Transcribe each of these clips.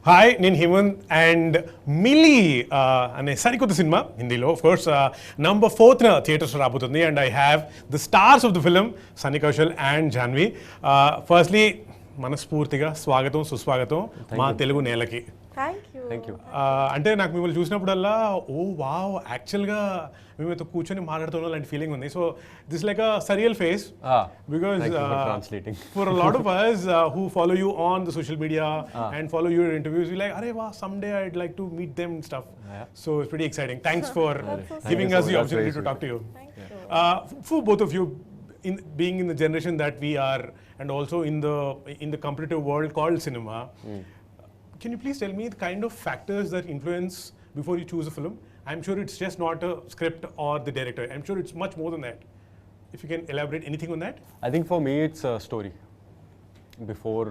Hi నేను Hemant and milli అనే సరికొత్త సినిమా హిందీలో of course number 4th theatres రాబోతుంది and I have the stars of the film Sunny Kaushal and Janhvi. Firstly మనస్ఫూర్తిగా స్వాగతం సుస్వాగతం మా తెలుగు నేలకి. Thank you. అంటే నాకు మిమ్మల్ని చూసినప్పుడల్లా ఓ వావ్ యాక్చువల్గా మేమైతే కూర్చొని మాట్లాడుతున్నాం లాంటి ఫీలింగ్ ఉంది. So this like a surreal face because for a lot of us who follow you on the social media and follow your interviews, we like arey wow someday I'd like to meet them and stuff. So it's pretty exciting. Thanks for giving us the opportunity to talk to you. For both of you, in being in the generation that we are and also in the competitive world called cinema, can you please tell me the kind of factors that influence before you choose a film? I'm sure it's just not a script or the director. I'm sure it's much more than that. If you can elaborate anything on that? I think for me it's a story. Before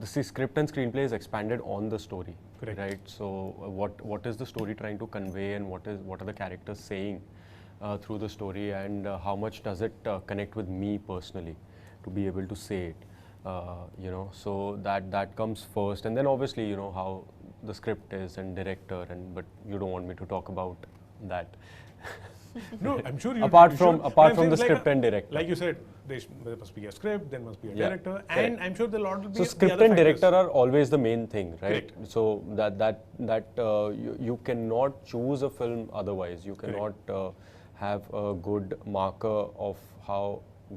the script and screenplay is expanded on the story. Correct. Right? So what is the story trying to convey and what are the characters saying through the story, and how much does it connect with me personally to be able to say it. So that comes first, and then obviously how the script is and director, but you don't want me to talk about that. No, I'm sure you. apart from the script and director, like you said, there must be a script, there must be a director, and I'm sure the lot will be. So script and director are always the main thing, right? Correct. So that you cannot choose a film otherwise. You cannot have a good marker of how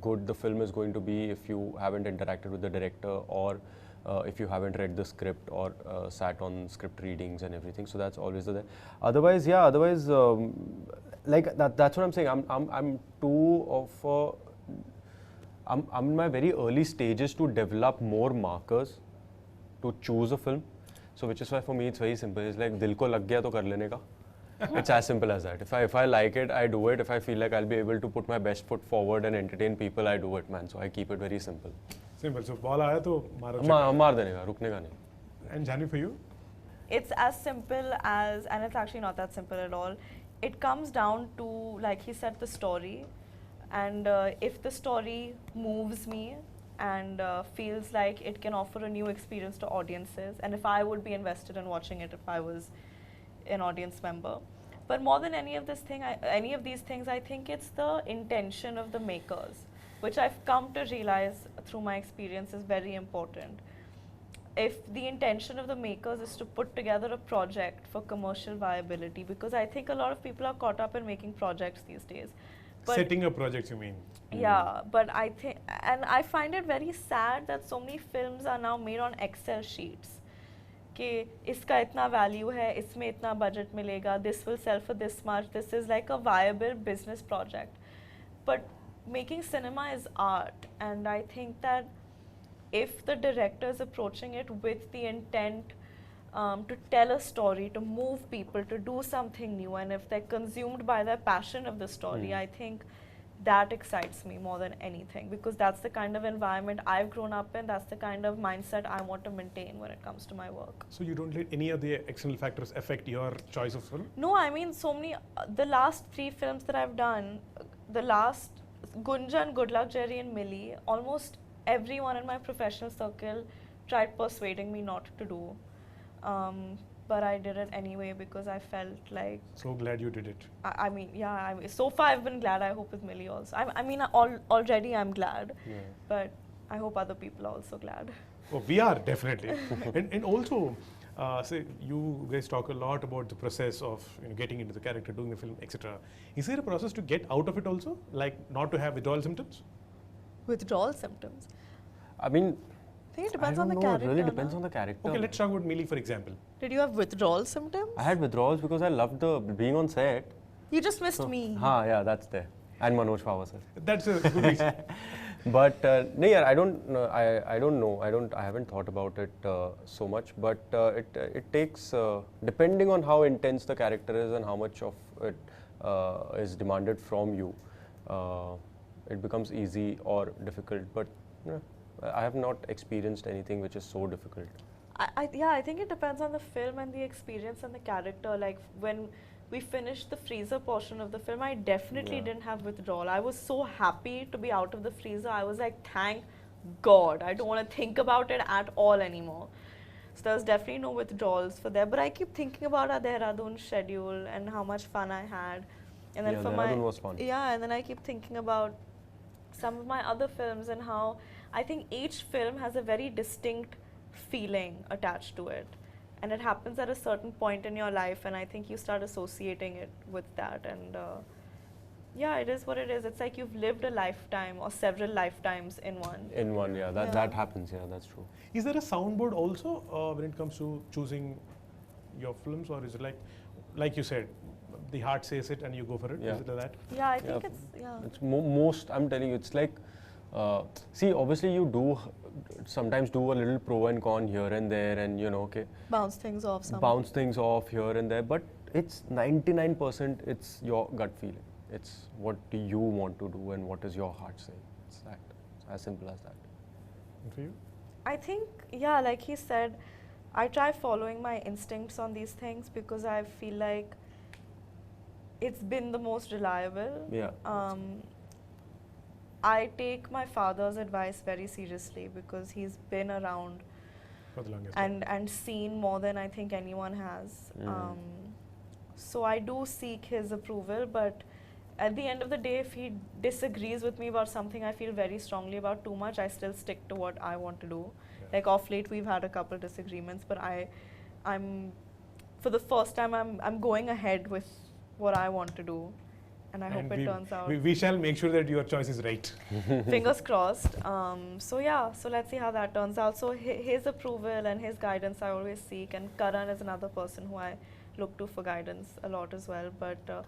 good the film is going to be if you haven't interacted with the director, or if you haven't read the script or sat on script readings and everything. So that's always there. Otherwise, like that's what I'm saying. I'm I'm in my very early stages to develop more markers to choose a film. So which is why for me it's very simple. It's like dil ko lag gaya to kar lene ka. It's as simple as that. If I like it, I do it. If I feel like I'll be able to put my best foot forward and entertain people, I do it, man. So I keep it very simple. Simple. So ball aaya to मार देने का, रुकने का नहीं. And Janhvi, for you? It's as simple as, and it's actually not that simple at all. It comes down to, like he said, the story. And if the story moves me and feels like it can offer a new experience to audiences, and if I would be invested in watching it if I was an audience member. But more than any of these things, I think it's the intention of the makers, which I've come to realize through my experience is very important. If the intention of the makers is to put together a project for commercial viability, because I think a lot of people are caught up in making projects these days. But setting up projects, you mean? Yeah, but I think, and I find it very sad that so many films are now made on Excel sheets. कि इसका इतना value है, इसमें इतना budget मिलेगा, this will sell for this much, this is like a viable business project. But making cinema is art, and I think that if the director is approaching it with the intent to tell a story, to move people, to do something new, and if they're consumed by their passion of the story, I think that excites me more than anything, because that's the kind of environment I've grown up in, that's the kind of mindset I want to maintain when it comes to my work. So you don't let any of the external factors affect your choice of film? No, I mean so many, the last 3 films that I've done, the last Gunjan, Good Luck, Jerry and Mili, almost everyone in my professional circle tried persuading me not to do. But I did it anyway because I felt like... So glad you did it. I mean, so far I've been glad. I hope with Mili also. I mean, already I'm glad. Yeah. But I hope other people are also glad. Oh, we are, definitely. and also, say, you guys talk a lot about the process of getting into the character, doing the film, etc. Is there a process to get out of it also? Like not to have withdrawal symptoms? Withdrawal symptoms? I mean... I think it depends on the character. It really depends on the character. Okay, let's talk about Mili, for example. Did you have withdrawal symptoms? I had withdrawals because I loved being on set. You just missed me. Yeah, that's there. And Manoj Pawar sir. That's a good reason. But no, yeah, I don't know. I haven't thought about it so much. But it takes, depending on how intense the character is and how much of it is demanded from you, it becomes easy or difficult. But I have not experienced anything which is so difficult. I think it depends on the film and the experience and the character. Like when we finished the freezer portion of the film, I definitely didn't have withdrawal. I was so happy to be out of the freezer. I was like, thank God, I don't want to think about it at all anymore. So there's definitely no withdrawals for there. But I keep thinking about our Dehradun schedule and how much fun I had. And then Yeah, for Dehradun was fun. Yeah, and then I keep thinking about some of my other films and how I think each film has a very distinct feeling attached to it. And it happens at a certain point in your life, and I think you start associating it with that. And yeah, it is what it is. It's like you've lived a lifetime or several lifetimes in one. In one, yeah. That happens, yeah, that's true. Is there a soundboard also when it comes to choosing your films, or is it like you said, the heart says it and you go for it? Yeah. Is it like that? Yeah, I think It's most, I'm telling you, it's like, see, obviously you do sometimes do a little pro and con here and there, and you know, okay, bounce things off here and there, but it's 99% it's your gut feeling. It's what do you want to do and what is your heart saying. It's that. It's as simple as that. And for you? I think, yeah, like he said, I try following my instincts on these things because I feel like it's been the most reliable. Yeah. I take my father's advice very seriously because he's been around For the longest and seen more than I think anyone has. So I do seek his approval, but at the end of the day, if he disagrees with me about something I feel very strongly about too much, I still stick to what I want to do. Yeah. Like off late, we've had a couple disagreements, but I'm for the first time, I'm going ahead with what I want to do, and I hope it turns out. We shall make sure that your choice is right. Fingers crossed. So yeah, so let's see how that turns out. So his approval and his guidance I always seek, and Karan is another person who I look to for guidance a lot as well. But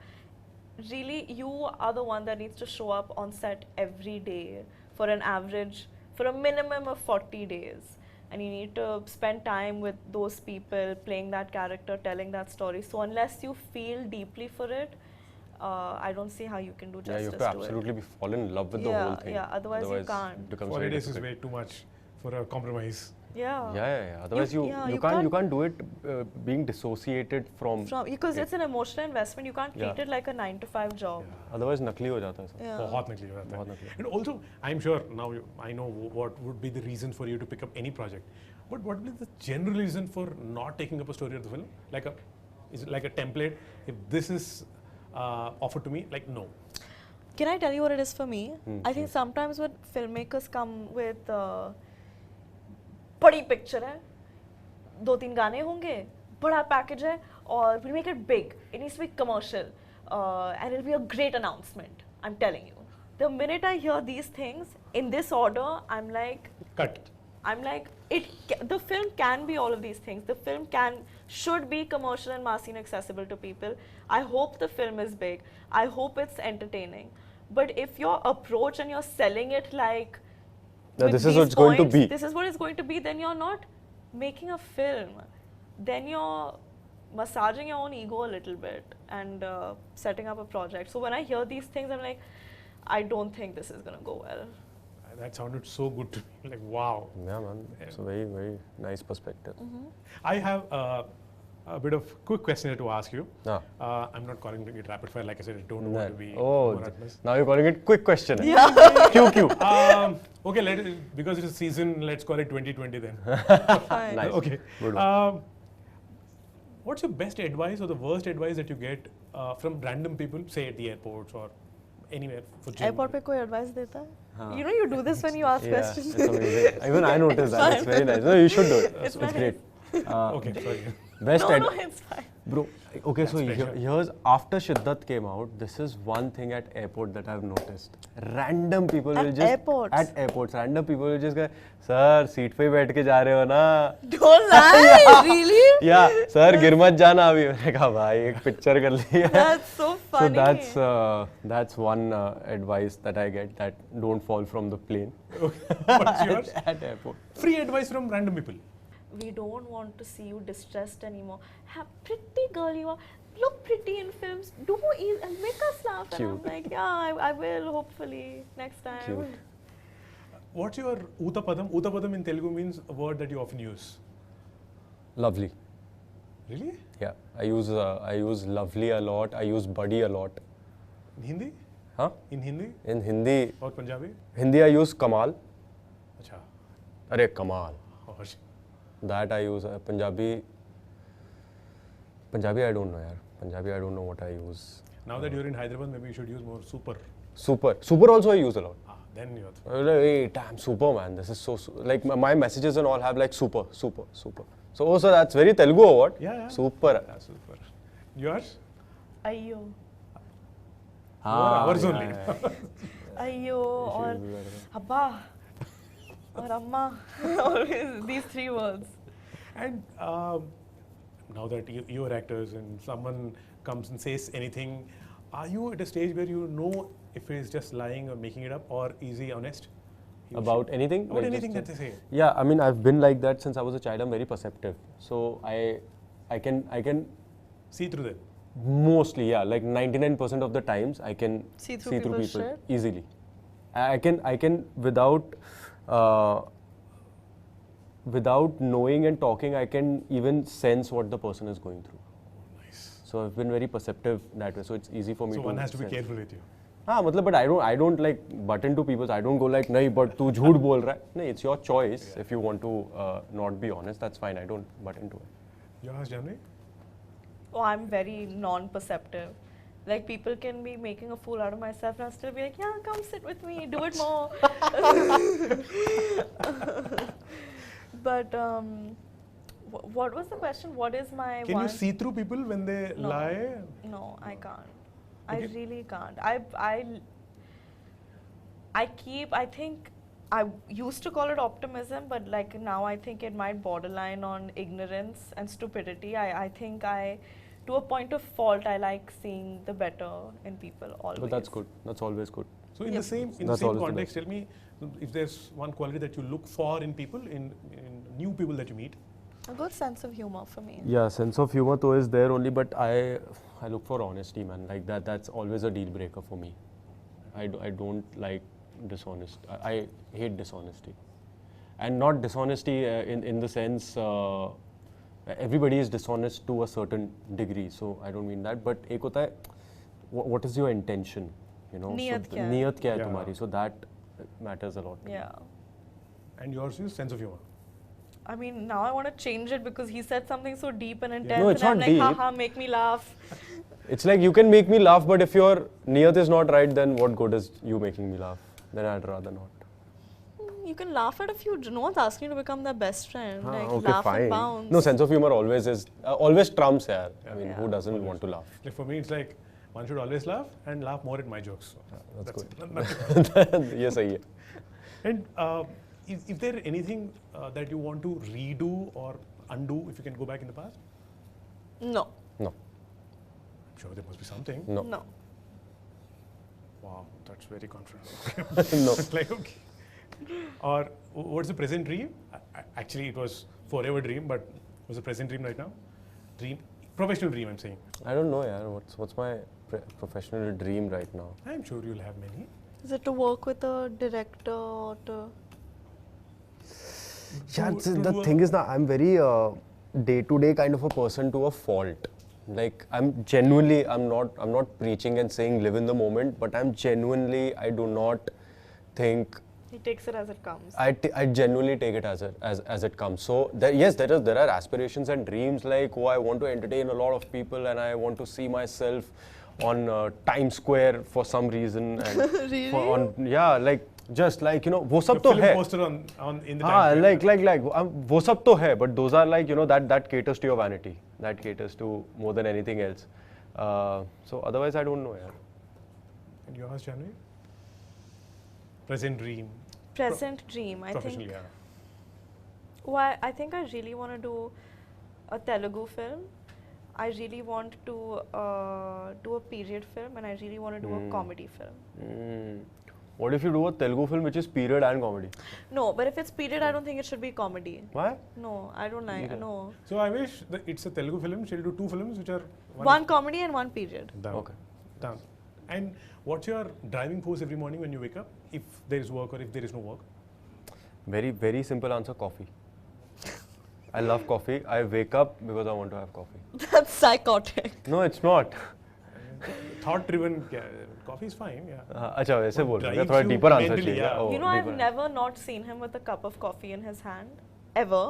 really, you are the one that needs to show up on set every day for a minimum of 40 days. And you need to spend time with those people, playing that character, telling that story. So unless you feel deeply for it, I don't see how you can do justice to it. Yeah, you have to absolutely fall in love with the whole thing. Yeah, otherwise you can't. It becomes 40 very days is difficult. way too much for a compromise. Yeah. Otherwise you can't do it being dissociated from because it's an emotional investment. You can't treat it like a 9-to-5 job. Yeah. Otherwise nakli ho jata hai sab. Yeah. बहुत नकली हो जाता है. बहुत नकली. And also, I'm sure now I know what would be the reason for you to pick up any project. But what would be the general reason for not taking up a story of the film? Is it like a template? If this is offered to me, like no. Can I tell you what it is for me? I think sometimes when filmmakers come with बड़ी picture है, 2-3 गाने होंगे, बड़ा package है, और we'll make it big. It needs to be commercial, and it'll be a great announcement. I'm telling you. The minute I hear these things in this order, I'm like, Cut. I'm like, the film can be all of these things. The film should be commercial and massy and accessible to people. I hope the film is big. I hope it's entertaining. But if your approach and you're selling it like, this is what it's going to be. This is what it's going to be. Then you're not making a film. Then you're massaging your own ego a little bit and setting up a project. So when I hear these things, I'm like, I don't think this is going to go well. That sounded so good to me. Like, wow. Yeah, man. It's a very, very nice perspective. I have a bit of quick question to ask you. I'm not calling it rapid fire. Like I said, I don't want to be monotonous. Now you're calling it quick question. Yeah. QQ. Okay, because it's a season, let's call it 2020 then. Fine. Nice. Okay. Good one. What's your best advice or the worst advice that you get from random people, say at the airports or anywhere for gym? Airport पे कोई advice देता है? You know you do this when you ask questions. It's amazing. Even I noticed that. It's very nice. No, you should do it. It's nice. great. Okay, sorry. Best No, it's fine. Bro, okay, so pressure. here's after Shiddat came out, this is one thing at airport that I've noticed. Random people will just At airports, random people will just go, sir, seat पे बैठ के जा रहे हो ना? Don't lie, really? Yeah, sir, गिर मत जाना अभी. मैंने कहा भाई एक पिक्चर कर ली है. That's so funny. So that's one advice that I get, that don't fall from the plane. Okay. What's yours? At airport. Free advice from random people. We don't want to see you distressed anymore. Pretty girl you are. Look pretty in films. Do and make us laugh. Cute. And I'm like, yeah, I will hopefully next time. Cute. What's your Utapadam? Utapadam in Telugu means a word that you often use. Lovely. Really? Yeah, I use lovely a lot. I use buddy a lot. In Hindi? Huh? In Hindi? In Hindi, Or Punjabi? I use Kamal. Achha. Arey kamal. Oh, That I use. Punjabi I don't know yaar. Punjabi I don't know what I use. Now that you're in Hyderabad, maybe you should use more super. Super also I use a lot. Then you're... Hey, damn, super man. This is so like my messages and all have like super. So that's very Telugu or what? Yeah. Super. Yeah, super. Yours? Ayyo. Ours only. Ayyo or Abba or Amma. Always these three words. And now that you're actors and someone comes and says anything, are you at a stage where you know if it is just lying or making it up, or is he honest? About anything? About anything that they say. Yeah, I mean, I've been like that since I was a child. I'm very perceptive. So I can See through them. mostly, yeah, like 99% of the times I can See through people's people shit? easily. I can without knowing and talking, I can even sense what the person is going through. Nice. So I've been very perceptive that way. So it's easy for me So to one has to be sense. careful with you. But I don't like butt into people. I don't go like, nahi, but tu jhoot bol raha hai. No, it's your choice. Yeah. If you want to not be honest, that's fine. I don't butt into it. Yours, Janhvi? Oh, I'm very non-perceptive. Like people can be making a fool out of myself and I'll still be like, yeah, come sit with me, do it more. But what was the question? What is my Can you see through people when they No. lie? No, I can't. Okay. I really can't. I think I used to call it optimism, but like now I think it might borderline on ignorance and stupidity. I think to a point of fault, I like seeing the better in people always. But that's good. That's always good. So in the Yep. same That's always the context, tell me if there's one quality that you look for in people, in new people that you meet. A good sense of humor for me. Yeah, sense of humor though is there only, but I look for honesty, man. Like that's always a deal breaker for me. I don't like dishonest. I hate dishonesty, and not dishonesty in the sense everybody is dishonest to a certain degree. So I don't mean that. But ek hota hai, what is your intention? You know, Niyat kya hai? niyat kya hai Yeah. tumhari? So that matters a lot. Yeah. And yours is sense of humor. I mean, now I want to change it because he said something so deep and intense. No, it's and I'm not like, deep. haha, make me laugh. It's like you can make me laugh, but if your niyat is not right, then what good is you making me laugh? Then I'd rather not. You can laugh at a few. No one's asking you to become their best friend. Like, Okay, laugh fine. and bounce. No, sense of humor always is always trumps yaar. I mean, Yeah. who doesn't want to laugh? Like for me, it's like one should always laugh and laugh more at my jokes. So That's good. it. Yes, sahi hai. And is there anything that you want to redo or undo if you can go back in the past? No. No, I'm sure there must be something. no, No. Wow, that's very confident. no. Like, okay. Or what's the present dream? Actually, it was forever dream, but what's the present dream right now? Dream, professional dream, I'm saying. I don't know, yaar. What's my professional dream right now? I'm sure you'll have many. Is it to work with a director or to... Yeah, To the do a- thing is that I'm very day-to-day kind of a person to a fault. Like I'm not preaching and saying live in the moment, but I do not think. He takes it as it comes. I genuinely take it as it comes. So there are aspirations and dreams like I want to entertain a lot of people and I want to see myself on Times Square for some reason. And Really? Just like वो सब The तो film है. poster on in the हाँ, Times Square. like वो सब तो है, but those are like that caters to your vanity, that caters to more than anything else. So otherwise I don't know, yaar. And yours, Janhvi? Present dream. Present dream, I Professional, think. yeah. Well, I think I really want to do a Telugu film. I really want to do a period film, and I really want to do a comedy film. What if you do a Telugu film which is period and comedy? No, but if it's period, I don't think it should be comedy. Why? No, I don't like. Okay. No, So I wish that it's a Telugu film. She'll do two films which are one comedy and one period. Done. Okay. Done. And what's your driving force every morning when you wake up? If there is work or if there is no work? Very, very simple answer, coffee. I love coffee. I wake up because I want to have coffee. That's psychotic. No, it's not. thought-driven coffee is fine. Yeah. अच्छा वैसे बोल रहा हूँ थोड़ा drives you deeper answer mentally, चाहिए. yeah. Oh, You know, I've deeper. never not seen him with a cup of coffee in his hand, ever.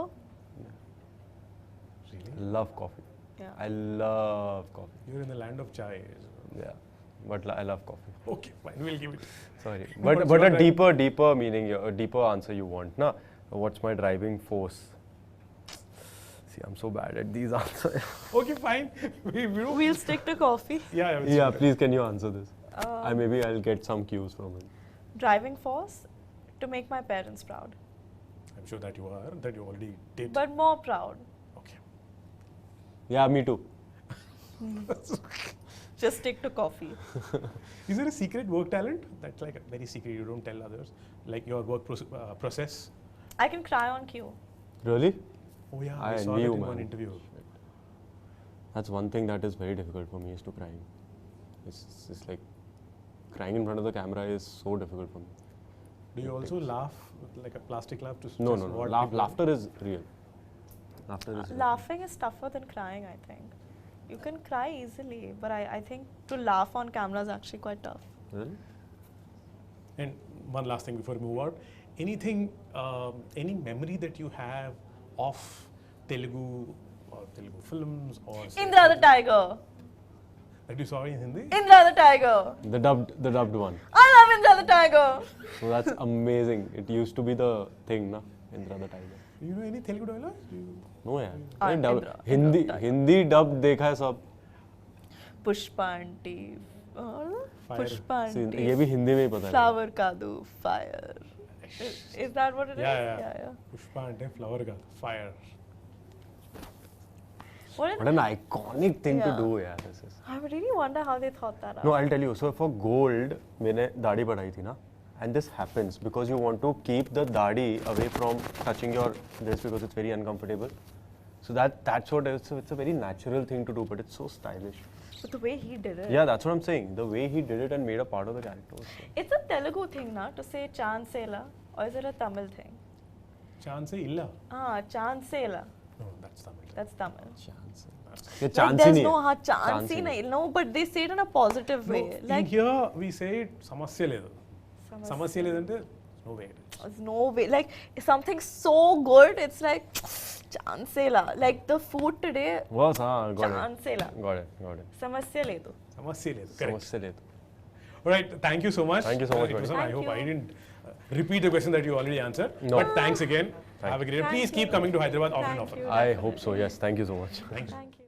Really? Love coffee. Yeah. I love coffee. You're in the land of chai. Yeah, but I love coffee. Okay, fine. We'll give it. Sorry, What's but your a deeper meaning, a deeper answer you want, na? What's my driving force? See, I'm so bad at these answers. Okay, fine. We'll stick to coffee. Yeah, Yeah, please, can you answer this? Maybe I'll get some cues from him. Driving force to make my parents proud, I'm sure that you already did. but more proud. Okay. Yeah, me too. Just stick to coffee. Is there a secret work talent that's like very secret, you don't tell others, like your work process? I can cry on cue. Really? Oh yeah, I I saw knew, that in man. one interview. That's one thing that is very difficult for me, is to crying. It's like crying in front of the camera is so difficult for me. Do you also laugh with like a plastic laugh to No. just what people- Laughter is real. Laughter is real. Laughing is tougher than crying, I think. You can cry easily, but I think to laugh on camera is actually quite tough. Really? And one last thing before we move out, anything, any memory that you have of Telugu films or Indra the Tiger. that you saw in Hindi? Indra the Tiger. The dubbed one. I love Indra the Tiger. So that's amazing. It used to be the thing, na? Indra the Tiger. Do you know any Telugu dialogues? No यार. Ah, मैंने Indra Tiger. Hindi dub देखा है सब. Pushpa aunty. Fire. Pushpa See, aunty. ये भी हिंदी में ही पता है. Flower kadu. Fire. Is that what it is? Yeah. Pushpa and flower ka fire. What an iconic thing to Yeah. do, yeah. This is. I really wonder how they thought that out. No, I'll tell you. So for gold, मैंने दाढ़ी बढ़ाई थी ना, and this happens because you want to keep the दाढ़ी away from touching your this because it's very uncomfortable. So that's what it's a very natural thing to do, but it's so stylish. But the way he did it. Yeah, that's what I'm saying. The way he did it and made a part of the character. Was so. It's a Telugu thing, na, to say Chansela, or is it a Tamil thing? Chance illa. Chansela. No, that's Tamil. That's Tamil. Chance. ये Like chance ही there's नहीं no है. chance ही नहीं. No, but they say it in a positive way. In Like here we say samasya ledu. Samasya ledante no way. there's no way. Like something so good, it's like Chansela. Like the food today. Was हाँ, got Chansela. it. Got it. Samasya ledu. Samasya ledu. Correct. समझ से ले तो. All right. Thank you so much. Thank you so much, It was buddy. fun. I Thank hope I you. didn't repeat the question that you already answered. No. But thanks again. Have a great day. Thank Please keep you. coming to Hyderabad often and Thank often. you. I hope so. Yes. Thank you so much. Thanks. Thank you.